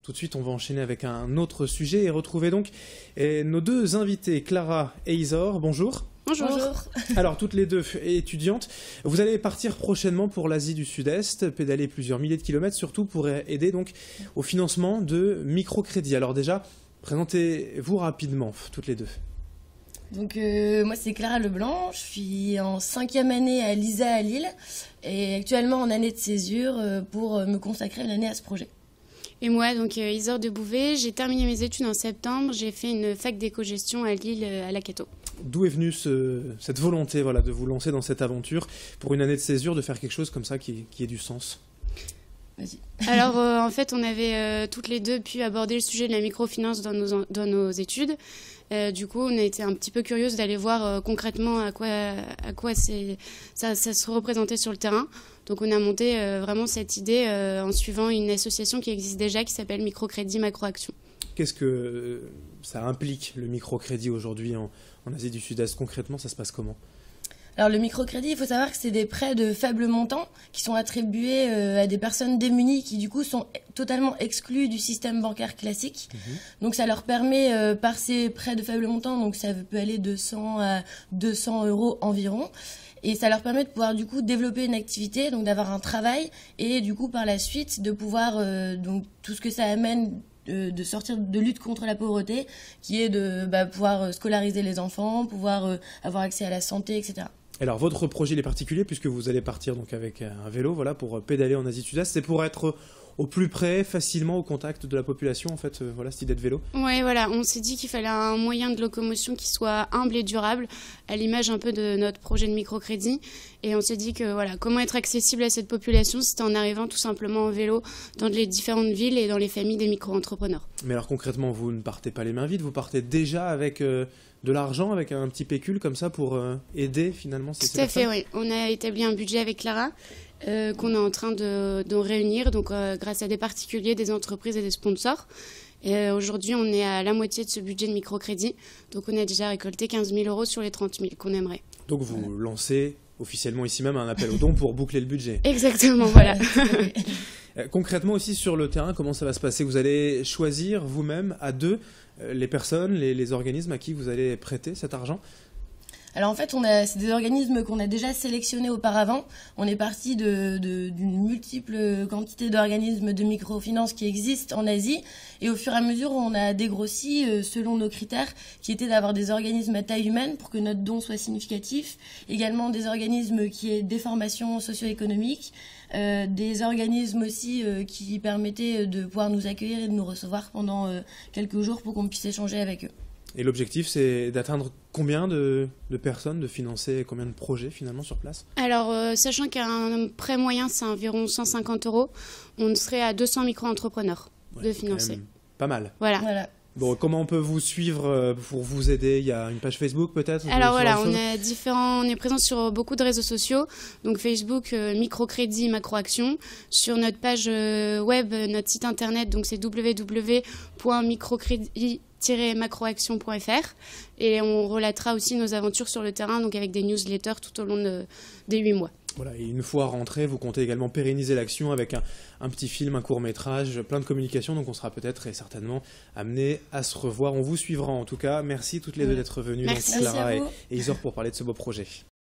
Tout de suite, on va enchaîner avec un autre sujet et retrouver donc nos deux invités, Clara et Isor. Bonjour. Bonjour. Bonjour. Alors, toutes les deux étudiantes, vous allez partir prochainement pour l'Asie du Sud-Est, pédaler plusieurs milliers de kilomètres, surtout pour aider donc au financement de microcrédits. Alors déjà, présentez-vous rapidement, toutes les deux. Donc moi c'est Clara Leblanc, je suis en 5e année à l'ISA à Lille et actuellement en année de césure pour me consacrer l'année à ce projet. Et moi, donc Isor de Bouvet, j'ai terminé mes études en septembre, j'ai fait une fac d'éco-gestion à Lille, à la Cato. D'où est venue cette volonté de vous lancer dans cette aventure pour une année de césure, de faire quelque chose comme ça qui ait du sens? Vas-y. Alors en fait, on avait toutes les deux pu aborder le sujet de la microfinance dans nos études. Du coup, on a été un petit peu curieuse d'aller voir concrètement à quoi ça se représentait sur le terrain. Donc on a monté vraiment cette idée en suivant une association qui existe déjà qui s'appelle Microcrédit Macroaction. Qu'est-ce que ça implique, le microcrédit aujourd'hui en Asie du Sud-Est? Concrètement, ça se passe comment? Alors le microcrédit, il faut savoir que c'est des prêts de faible montant qui sont attribués à des personnes démunies qui du coup sont totalement exclues du système bancaire classique. Donc ça leur permet par ces prêts de faible montant, donc ça peut aller de 100 à 200 € environ. Et ça leur permet de pouvoir du coup développer une activité, donc d'avoir un travail et du coup par la suite de pouvoir, donc tout ce que ça amène de sortir de lutte contre la pauvreté, qui est de pouvoir scolariser les enfants, pouvoir avoir accès à la santé, etc. Alors votre projet il est particulier puisque vous allez partir donc avec un vélo pour pédaler en Asie du Sud-Est. C'est pour être au plus près, facilement au contact de la population en fait, cette idée de vélo. Oui, voilà, on s'est dit qu'il fallait un moyen de locomotion qui soit humble et durable, à l'image un peu de notre projet de microcrédit. Et on s'est dit que voilà, comment être accessible à cette population, c'était en arrivant tout simplement en vélo dans les différentes villes et dans les familles des micro-entrepreneurs. Mais alors concrètement, vous ne partez pas les mains vides, vous partez déjà avec de l'argent, avec un petit pécule comme ça pour aider finalement ces personnes. Tout à fait, oui. On a établi un budget avec Clara qu'on est en train de réunir, donc grâce à des particuliers, des entreprises et des sponsors. Et aujourd'hui, on est à la moitié de ce budget de microcrédit, donc on a déjà récolté 15 000 € sur les 30 000 qu'on aimerait. Donc vous lancez officiellement ici même un appel aux dons pour boucler le budget. Exactement, voilà. Concrètement aussi sur le terrain, comment ça va se passer? Vous allez choisir vous-même à deux les personnes, les organismes à qui vous allez prêter cet argent? Alors en fait, c'est des organismes qu'on a déjà sélectionnés auparavant. On est parti d'une multiple quantité d'organismes de microfinance qui existent en Asie. Et au fur et à mesure, on a dégrossi selon nos critères, qui étaient d'avoir des organismes à taille humaine pour que notre don soit significatif. Également des organismes qui aient des formations socio-économiques. Des organismes aussi qui permettaient de pouvoir nous accueillir et de nous recevoir pendant quelques jours pour qu'on puisse échanger avec eux. Et l'objectif, c'est d'atteindre combien de personnes, de financer combien de projets finalement sur place? Alors, sachant qu'un prêt moyen, c'est environ 150 €, on serait à 200 micro-entrepreneurs de financer. Pas mal. Voilà. Bon, comment on peut vous suivre pour vous aider? Il y a une page Facebook peut-être? Alors voilà, on est présent sur beaucoup de réseaux sociaux, donc Facebook, Microcrédit, Macroaction. Sur notre page web, notre site internet, donc c'est www.microcrédit-macroaction.fr et on relatera aussi nos aventures sur le terrain, donc avec des newsletters tout au long des 8 mois. Voilà, et une fois rentré, vous comptez également pérenniser l'action avec un petit film, un court-métrage, plein de communication, donc on sera peut-être et certainement amené à se revoir. On vous suivra en tout cas. Merci toutes les deux d'être venues, Merci. Clara et Isor, pour parler de ce beau projet.